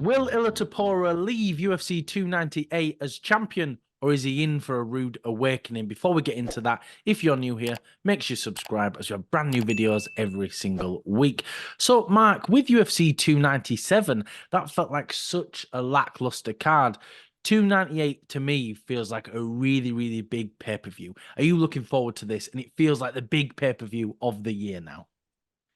Will Ilia Topuria leave UFC 298 as champion, or is he in for a rude awakening? Before we get into that, if you're new here, make sure you subscribe as we have brand new videos every single week. So, Mark, with UFC 297, that felt like such a lackluster card. 298 to me feels like a really, really big pay-per-view. Are you looking forward to this? And it feels like the big pay-per-view of the year now.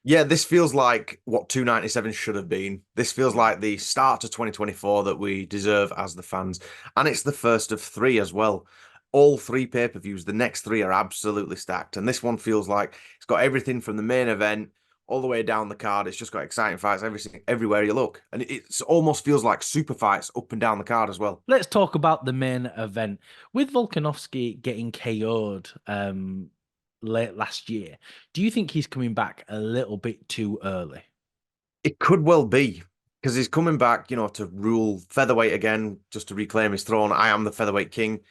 Yeah, this feels like what 297 should have been. This feels like the start to 2024 that we deserve as the fans. And it's the first of three as well. All three pay-per-views, the next three are absolutely stacked. And this one feels like it's got everything from the main event all the way down the card. It's just got exciting fights everywhere you look. And it almost feels like super fights up and down the card as well. Let's talk about the main event. With Volkanovski getting KO'd late last year, do you think he's coming back a little bit too early? It could well be because he's coming back, to rule featherweight again, just to reclaim his throne. I am the featherweight king.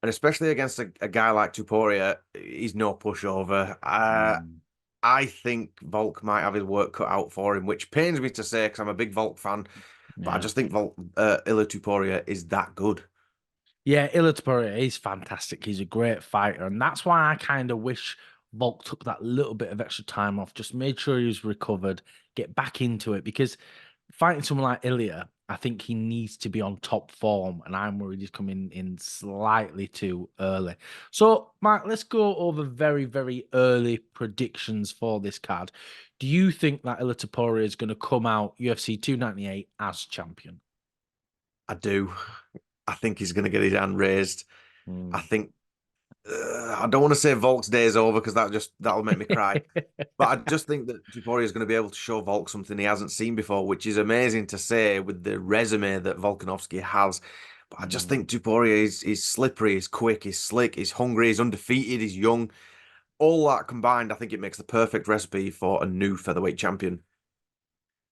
And especially against a guy like Tuporia, he's no pushover. Mm. I think Volk might have his work cut out for him, which pains me to say because I'm a big Volk fan. But I Yeah. just think Ilia Tuporia is that good. Yeah, Ilia Topuria is fantastic. He's a great fighter. And that's why I kind of wish Volk took that little bit of extra time off, just made sure he was recovered, get back into it. Because fighting someone like Ilia, I think he needs to be on top form. And I'm worried he's coming in slightly too early. So, Mark, let's go over very, very early predictions for this card. Do you think that Ilia Topuria is going to come out UFC 298 as champion? I do. I think he's going to get his hand raised. I Mm. think I don't want to say Volk's day is over because that'll make me cry. But I just think that Tuporia is going to be able to show Volk something he hasn't seen before, which is amazing to say with the resume that Volkanovski has. But I just Mm. think Tuporia is slippery, he's quick, he's slick, he's hungry, he's undefeated, he's young. All that combined, I think it makes the perfect recipe for a new featherweight champion.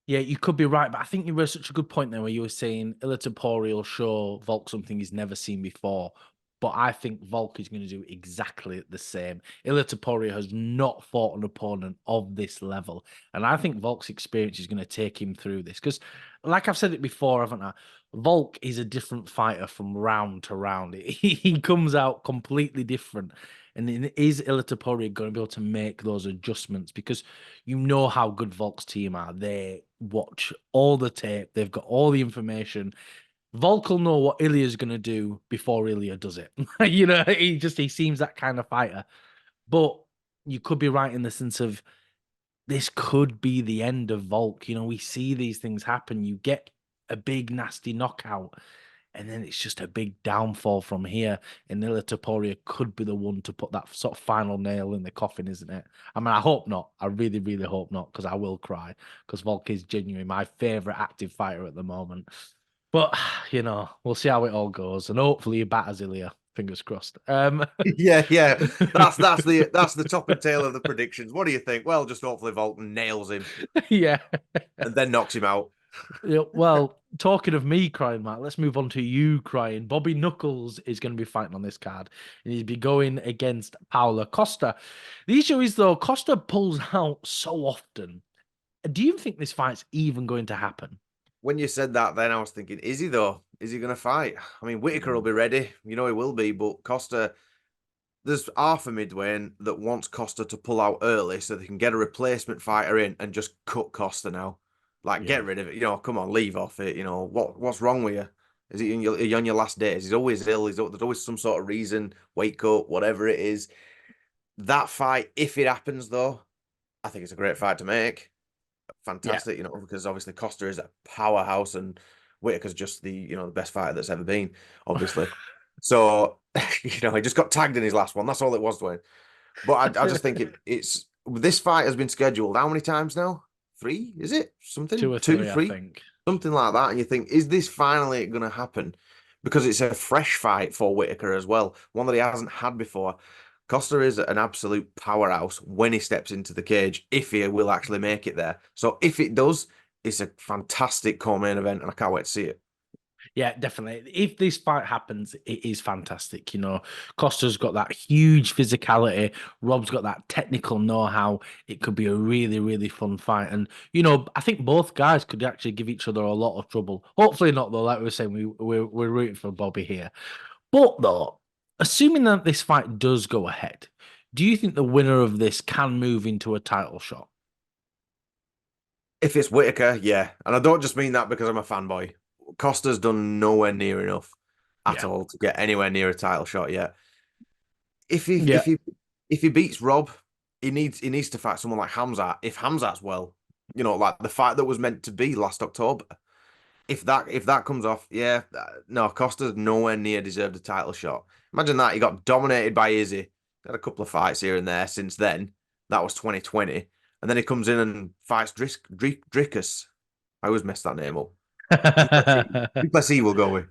Yeah, you could be right, but I think you were such a good point there where you were saying Ilia Topuria will show Volk something he's never seen before. But I think Volk is going to do exactly the same. Ilia Topuria has not fought an opponent of this level. And I think Volk's experience is going to take him through this. Because, like I've said it before, haven't I? Volk is a different fighter from round to round. He comes out completely different. And then is Ilia Topuria going to be able to make those adjustments? Because you know how good Volk's team are. They watch all the tape. They've got all the information. Volk will know what Ilya's going to do before Ilia does it. He seems that kind of fighter. But you could be right in the sense of this could be the end of Volk. We see these things happen. You get a big nasty knockout, and then it's just a big downfall from here. And Ilia Topuria could be the one to put that sort of final nail in the coffin, isn't it? I mean, I hope not. I really, really hope not, because I will cry. Because Volk is genuinely my favorite active fighter at the moment. But we'll see how it all goes, and hopefully he batters Ilya. Fingers crossed. Yeah, yeah. That's the top and tail of the predictions. What do you think? Well, just hopefully Volk nails him Yeah. and then knocks him out. Yeah, well, talking of me crying, Matt, let's move on to you crying. Bobby Knuckles is going to be fighting on this card, and he'll be going against Paulo Costa. The issue is, though, Costa pulls out so often. Do you think this fight's even going to happen? When you said that, then I was thinking, is he though? Is he going to fight? I mean, Whitaker will Mm. be ready. He will be, but Costa, there's half of me, Dwain, that wants Costa to pull out early so they can get a replacement fighter in and just cut Costa now. Like, get Yeah. rid of it. Come on, leave off it. What's wrong with you? Is he are you on your last days? He's always ill. There's always some sort of reason. Wake up, whatever it is. That fight, if it happens though, I think it's a great fight to make. Yeah. Fantastic, because obviously Costa is a powerhouse and Whitaker's just the best fighter that's ever been, obviously. So, he just got tagged in his last one. That's all it was, Dwayne. But I just think it's this fight has been scheduled how many times now? Three, is it? Two Something? or Two, three, I three? think. Something like that. And you think, is this finally going to happen? Because it's a fresh fight for Whitaker as well, one that he hasn't had before. Costa is an absolute powerhouse when he steps into the cage, if he will actually make it there. So if it does, it's a fantastic co-main event, and I can't wait to see it. Yeah, definitely. If this fight happens, it is fantastic. Costa's got that huge physicality. Rob's got that technical know-how. It could be a really, really fun fight. And, I think both guys could actually give each other a lot of trouble. Hopefully not, though. Like we were saying, we're rooting for Bobby here. But, though, assuming that this fight does go ahead, do you think the winner of this can move into a title shot? If it's Whitaker, yeah. And I don't just mean that because I'm a fanboy. Costa's done nowhere near enough at Yeah. all to get anywhere near a title shot yet. If he Yeah. if he if he beats Rob, he needs to fight someone like Hamzat. If Hamzat's well, like the fight that was meant to be last October. If that comes off, yeah, no, Costa's nowhere near deserved a title shot. Imagine that he got dominated by Izzy. Had a couple of fights here and there since then. That was 2020, and then he comes in and fights Dricus. I always mess that name up. Duplessis. Duplessis will go with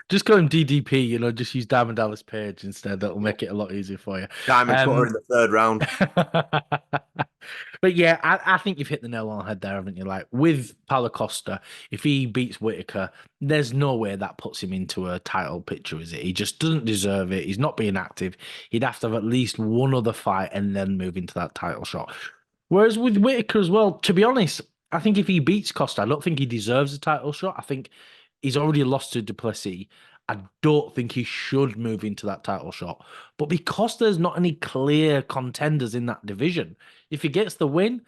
Just call him DDP, just use Diamond Dallas Page instead. That'll make it a lot easier for you. Diamond Cutter Um, in the third round. but yeah, I think you've hit the nail on the head there, haven't you? Like with Paulo Costa, if he beats Whitaker, there's no way that puts him into a title picture, is it? He just doesn't deserve it. He's not being active. He'd have to have at least one other fight and then move into that title shot. Whereas with Whitaker as well, to be honest, I think if he beats Costa, I don't think he deserves a title shot. I think he's already lost to Duplessis. I don't think he should move into that title shot. But because there's not any clear contenders in that division, if he gets the win,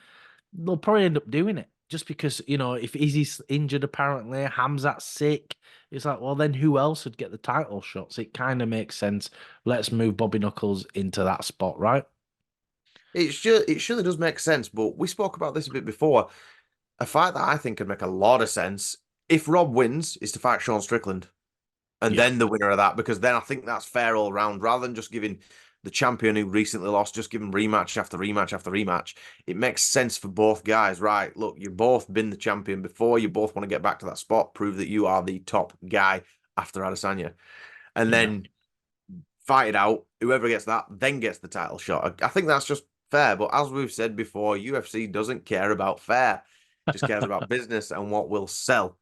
they'll probably end up doing it. Just because, if Izzy's injured apparently, Hamzat's sick, it's like, well, then who else would get the title shots? It kind of makes sense. Let's move Bobby Knuckles into that spot, right? It surely does make sense, but we spoke about this a bit before. A fight that I think could make a lot of sense if Rob wins is to fight Sean Strickland. And Yeah. then the winner of that, because then I think that's fair all round. Rather than just giving the champion who recently lost, just giving rematch after rematch after rematch. It makes sense for both guys, right? Look, you've both been the champion before. You both want to get back to that spot, prove that you are the top guy after Adesanya, and Yeah. then fight it out. Whoever gets that then gets the title shot. I think that's just fair. But as we've said before, UFC doesn't care about fair; it just cares about business and what will sell.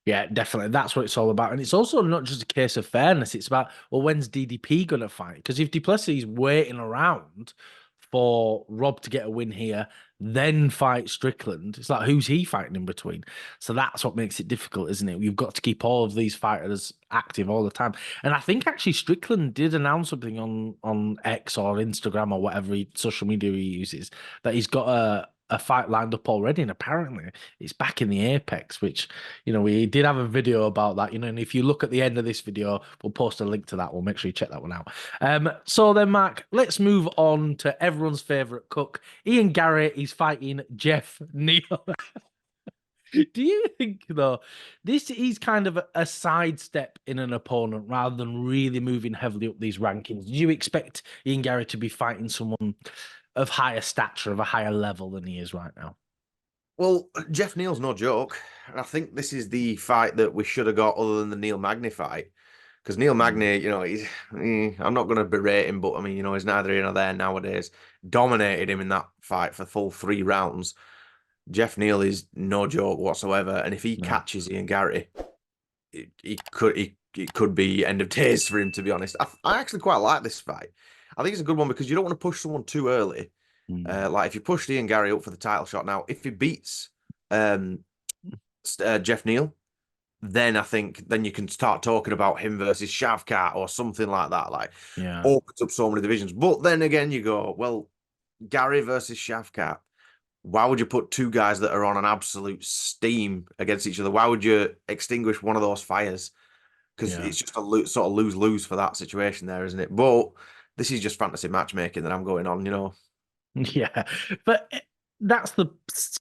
Yeah, definitely. That's what it's all about. And it's also not just a case of fairness. It's about, well, when's DDP going to fight? Because if Duplessis is waiting around for Rob to get a win here, then fight Strickland, it's like, who's he fighting in between? So that's what makes it difficult, isn't it? You've got to keep all of these fighters active all the time. And I think actually Strickland did announce something on X or Instagram or whatever social media he uses, that he's got a fight lined up already. And apparently it's back in the Apex, which we did have a video about that, and if you look at the end of this video, we'll post a link to that. We'll make sure you check that one out. So then, Mark, let's move on to everyone's favorite cook. Ian Garrett is fighting Jeff Neal. Do you think, though, this is kind of a sidestep in an opponent rather than really moving heavily up these rankings? Do you expect Ian Garrett to be fighting someone of higher stature, of a higher level than he is right now? Well, Jeff Neal's no joke. And I think this is the fight that we should have got other than the Neil Magny fight. Because Neil Mm. Magny, I'm not going to berate him, but I mean, he's neither here nor there nowadays. Dominated him in that fight for full 3 rounds. Jeff Neal is no joke whatsoever. And if he No. catches Ian Garry, it could be end of days for him, to be honest. I actually quite like this fight. I think it's a good one because you don't want to push someone too early. Mm. Like if you push Ian Garry up for the title shot now, if he beats um, Jeff Neal, then I think then you can start talking about him versus Shavkat or something like that. Like Yeah. opens up so many divisions. But then again, you go, well, Gary versus Shavkat. Why would you put two guys that are on an absolute steam against each other? Why would you extinguish one of those fires? Because Yeah. it's just a sort of lose-lose for that situation there, isn't it? But this is just fantasy matchmaking that I'm going on. Yeah, but that's the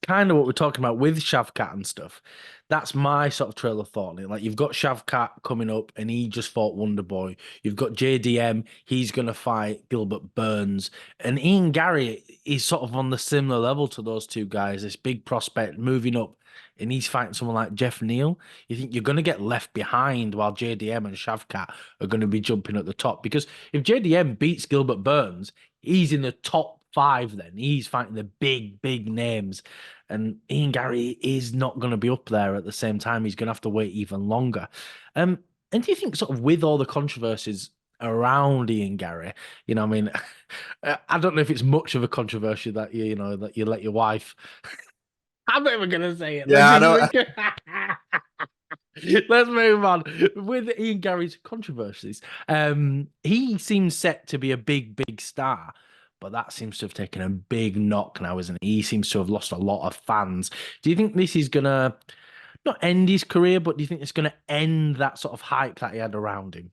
kind of what we're talking about with Shavkat and stuff. That's my sort of trail of thought. Like you've got Shavkat coming up, and he just fought Wonderboy. You've got JDM. He's going to fight Gilbert Burns, and Ian Garry is sort of on the similar level to those two guys. This big prospect moving up, and he's fighting someone like Jeff Neal. You think you're going to get left behind while JDM and Shavkat are going to be jumping at the top? Because if JDM beats Gilbert Burns, he's in the top 5, then he's fighting the big names, and Ian Gary is not going to be up there at the same time. He's going to have to wait even longer. And do you think, sort of, with all the controversies around Ian Gary, I mean, I don't know if it's much of a controversy that that you let your wife. I'm not even going to say it. Let's Yeah, I just know. let's move on with Ian Gary's controversies. He seems set to be a big star, but that seems to have taken a big knock now, isn't it? He seems to have lost a lot of fans. Do you think this is gonna not end his career, but do you think it's gonna end that sort of hype that he had around him?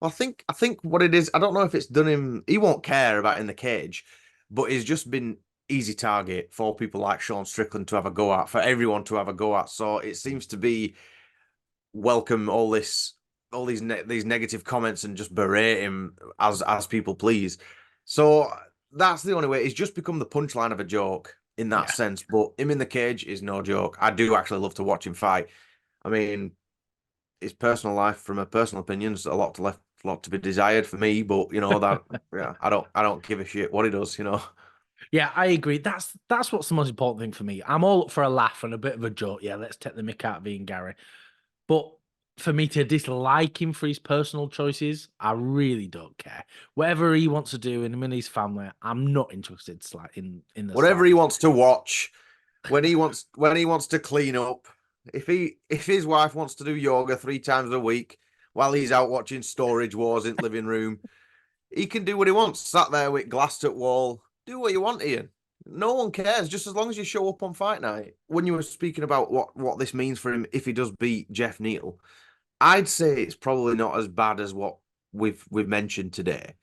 I think what it is, I don't know if it's done him. He won't care about in the cage, but he's just been easy target for people like Sean Strickland to have a go at, for everyone to have a go at. So it seems to be welcome all these negative comments and just berate him as people please. So that's the only way. It's just become the punchline of a joke in that Yeah. sense. But him in the cage is no joke. I do actually love to watch him fight. I mean, his personal life, from a personal opinion, is a lot to be desired for me. But that, yeah, I don't give a shit what he does. Yeah, I agree. That's what's the most important thing for me. I'm all up for a laugh and a bit of a joke. Yeah, let's take the mick out of Ian Gary. But for me to dislike him for his personal choices, I really don't care. Whatever he wants to do in him and his family, I'm not interested in the Whatever he slightest. wants to watch, when he wants to clean up, if his wife wants to do yoga 3 times a week while he's out watching Storage Wars in the living room, he can do what he wants. Sat there with glassed at wall. Do what you want, Ian. No one cares, just as long as you show up on fight night. When you were speaking about what this means for him if he does beat Jeff Neal, I'd say it's probably not as bad as what we've mentioned today.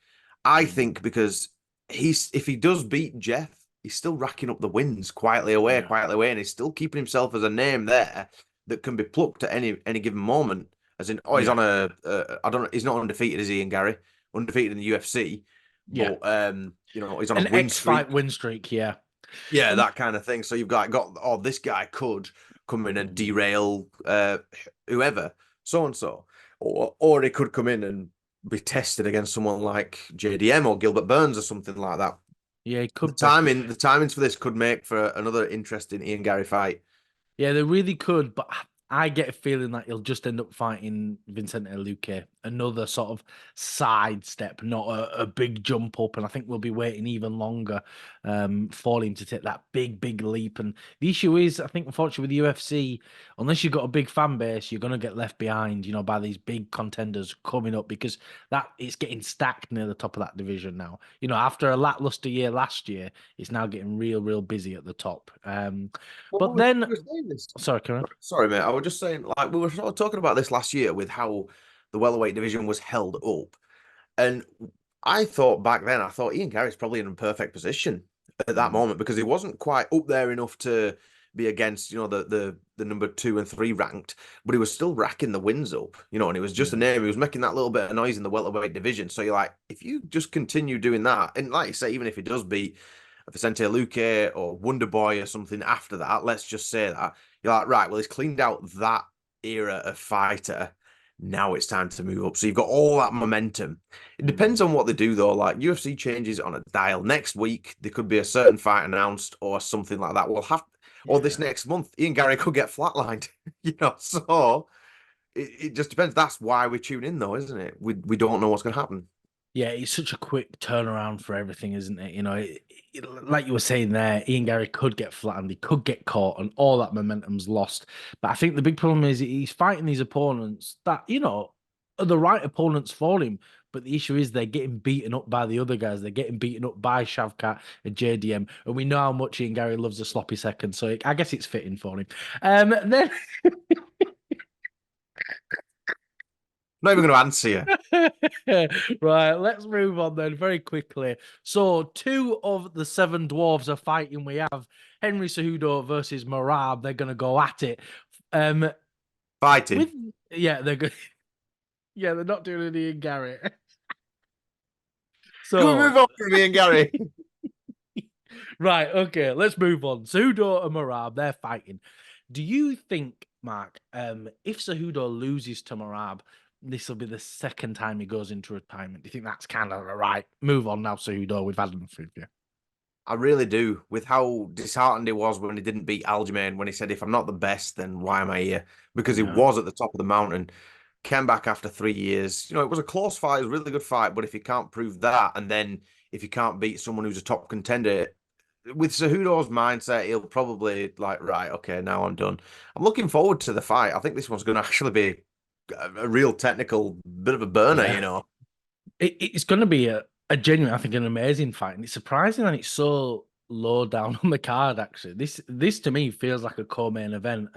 I Mm, think because if he does beat Jeff, he's still racking up the wins yeah, quietly away, and he's still keeping himself as a name there that can be plucked at any given moment. As in, oh, he's yeah, on I don't know, he's not undefeated, is Ian Gary? Undefeated in the UFC, yeah. but he's on a An win X-Fight streak. win streak, yeah. Yeah, And that kind of thing. So you've got oh, this guy could come in and mm, derail whoever, so and so, or he could come in and be tested against someone like JDM or Gilbert Burns or something like that. yeah, it The could be. timings for this could make for another interesting Ian Gary fight. Yeah, they really could, but I get a feeling that he'll just end up fighting Vincente Luque. Another sort of sidestep, not a big jump up. And I think we'll be waiting even longer for him to take that big leap. And the issue is, I think, unfortunately, with the UFC, unless you've got a big fan base, you're going to get left behind, by these big contenders coming up because that it's getting stacked near the top of that division now. After a lackluster year last year, it's now getting real busy at the top. Well, But we then were saying this. Sorry, Karen. Sorry, mate. I was just saying, like, we were sort of talking about this last year with how the welterweight division was held up. And I thought Ian Garry's probably in a perfect position at that Mm, moment because he wasn't quite up there enough to be against, the number 2 and 3 ranked, but he was still racking the wins up, and he was just a yeah, name. He was making that little bit of noise in the welterweight division. So you're like, if you just continue doing that, and like you say, even if he does beat Vicente Luque or Wonder Boy or something after that, let's just say that, you're like, right, well, he's cleaned out that era of fighter. Now it's time to move up. So you've got all that momentum. It mm, depends on what they do, though. Like UFC changes on a dial. Next week, there could be a certain fight announced or something like that. Or this yeah, next month, Ian Gary could get flatlined. So it just depends. That's why we tune in, though, isn't it? We don't know what's going to happen. yeah. It's such a quick turnaround for everything, isn't it? Like you were saying there, Ian Gary could get flattened, he could get caught, and all that momentum's lost. But I think the big problem is he's fighting these opponents that are the right opponents for him. But the issue is they're getting beaten up by the other guys. They're getting beaten up by Shavkat and JDM, and we know how much Ian Gary loves a sloppy second. So I guess it's fitting for him. Then I'm not even going to answer you. Right, let's move on then very quickly. So, two of the seven dwarves are fighting. We have Henry Cejudo versus Marab. They're going to go at it. Um, with Fighting. yeah, they're good. Yeah, they're not doing any in Garrett. Can we move So, on from Ian Gary? right, okay, let's move on. Cejudo and Marab, they're fighting. Do you think, Mark, if Cejudo loses to Marab, this will be the second time he goes into retirement? Do you think that's kind of the right move on now, Cejudo? We've had enough of you. I really do. With how disheartened he was when he didn't beat Aljamain, when he said, "If I'm not the best, then why am I here?" Because he Yeah. was at the top of the mountain, came back after 3 years. It was a close fight, it was a really good fight. But if you can't prove that, and then if you can't beat someone who's a top contender, with Cejudo's mindset, he'll probably like, right, okay, now I'm done. I'm looking forward to the fight. I think this one's going to actually be a real technical bit of a burner. Yeah. It's going to be a genuine, I think, an amazing fight, and it's surprising that it's so low down on the card. Actually, this to me feels like a co-main event.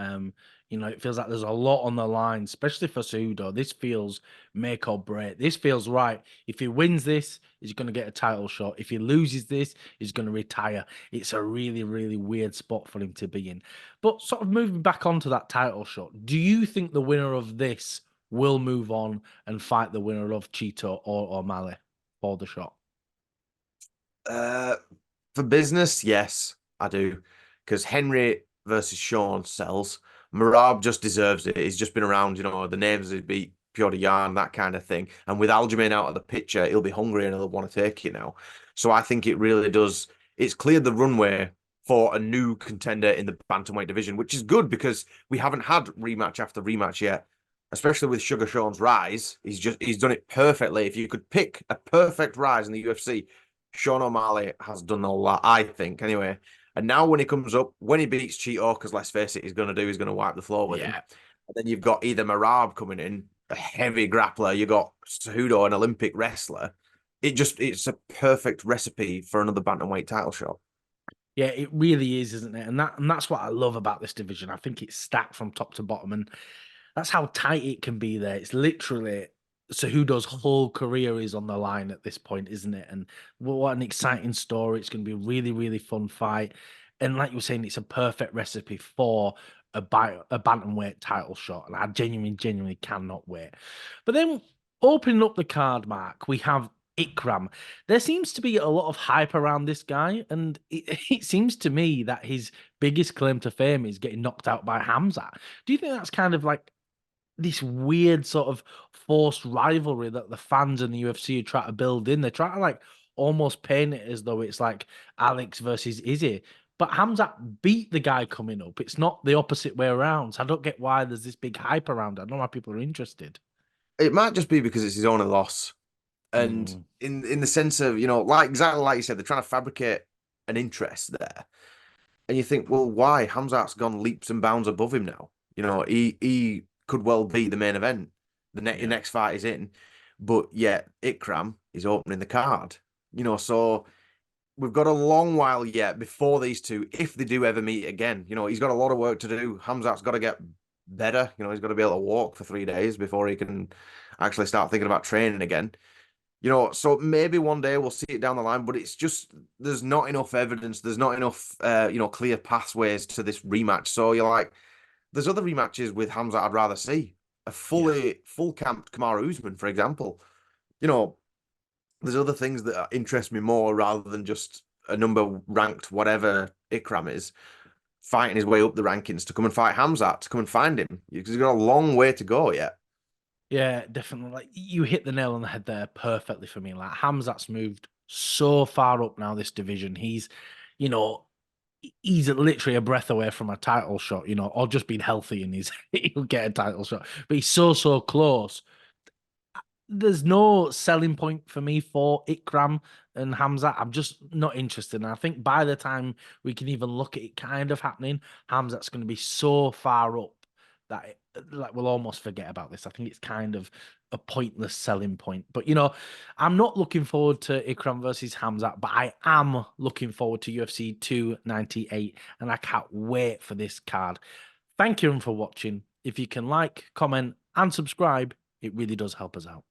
It feels like there's a lot on the line, especially for Cejudo. This feels make or break. This feels right. If he wins this, he's going to get a title shot. If he loses this, he's going to retire. It's a really, really weird spot for him to be in. But sort of moving back onto that title shot, do you think the winner of this will move on and fight the winner of Cheeto or O'Malley for the shot? Uh, for business, yes, I do. Because Henry versus Sean sells. Marab just deserves it. He's just been around, the names he beat, Piotr Jan, that kind of thing. And with Aljamain out of the picture, he'll be hungry and he'll want to take it now. So I think it really does. It's cleared the runway for a new contender in the bantamweight division, which is good because we haven't had rematch after rematch yet. Especially with Sugar Sean's rise, he's done it perfectly. If you could pick a perfect rise in the UFC, Sean O'Malley has done all that, I think, anyway. And now when he comes up, when he beats Cheeto, because let's face it, he's going to wipe the floor with him. Yeah. And then you've got either Marab coming in, a heavy grappler, you got Cejudo, an Olympic wrestler. It's a perfect recipe for another bantamweight title shot. Yeah, it really is, isn't it? And that's what I love about this division. I think it's stacked from top to bottom, and that's how tight it can be there. It's literally Cejudo's whole career is on the line at this point, isn't it? And what an exciting story. It's going to be a really, really fun fight. And like you were saying, it's a perfect recipe for a bantamweight title shot. And I genuinely, genuinely cannot wait. But then opening up the card, Mark, we have Ikram. There seems to be a lot of hype around this guy, and it seems to me that his biggest claim to fame is getting knocked out by Hamza. Do you think that's kind of like this weird sort of forced rivalry that the fans and the UFC are trying to build in? They try to like almost paint it as though it's like Alex versus Izzy. But Hamza beat the guy coming up. It's not the opposite way around. So I don't get why there's this big hype around it. I don't know why people are interested. It might just be because it's his only loss. And Mm, in the sense of, like exactly like you said, they're trying to fabricate an interest there. And you think, well, why? Hamzat's gone leaps and bounds above him now. He could well be the main event. The yeah. next fight is in, but yet Ikram is opening the card. So we've got a long while yet before these two, if they do ever meet again. He's got a lot of work to do. Hamzat's got to get better. He's got to be able to walk for 3 days before he can actually start thinking about training again. So maybe one day we'll see it down the line, but it's just there's not enough evidence, there's not enough clear pathways to this rematch. So you're like, there's other rematches with Hamza I'd rather see. A Yeah. full camp Kamaru Usman, for example. You know, there's other things that interest me more rather than just a number ranked whatever Ikram is, fighting his way up the rankings to come and fight Hamza, to come and find him. Because he's got a long way to go yet. Yeah, definitely. Like you hit the nail on the head there perfectly for me. Like Hamzat's moved so far up now this division. You know, he's literally a breath away from a title shot, or just being healthy and he'll get a title shot. But he's so, so close. There's no selling point for me for Ikram and Hamza. I'm just not interested. And I think by the time we can even look at it kind of happening, Hamzat's going to be so far up that like we'll almost forget about this. I think it's kind of a pointless selling point. But I'm not looking forward to Ikram versus Hamzat, but I am looking forward to UFC 298, and I can't wait for this card. Thank you for watching. If you can like, comment, and subscribe, it really does help us out.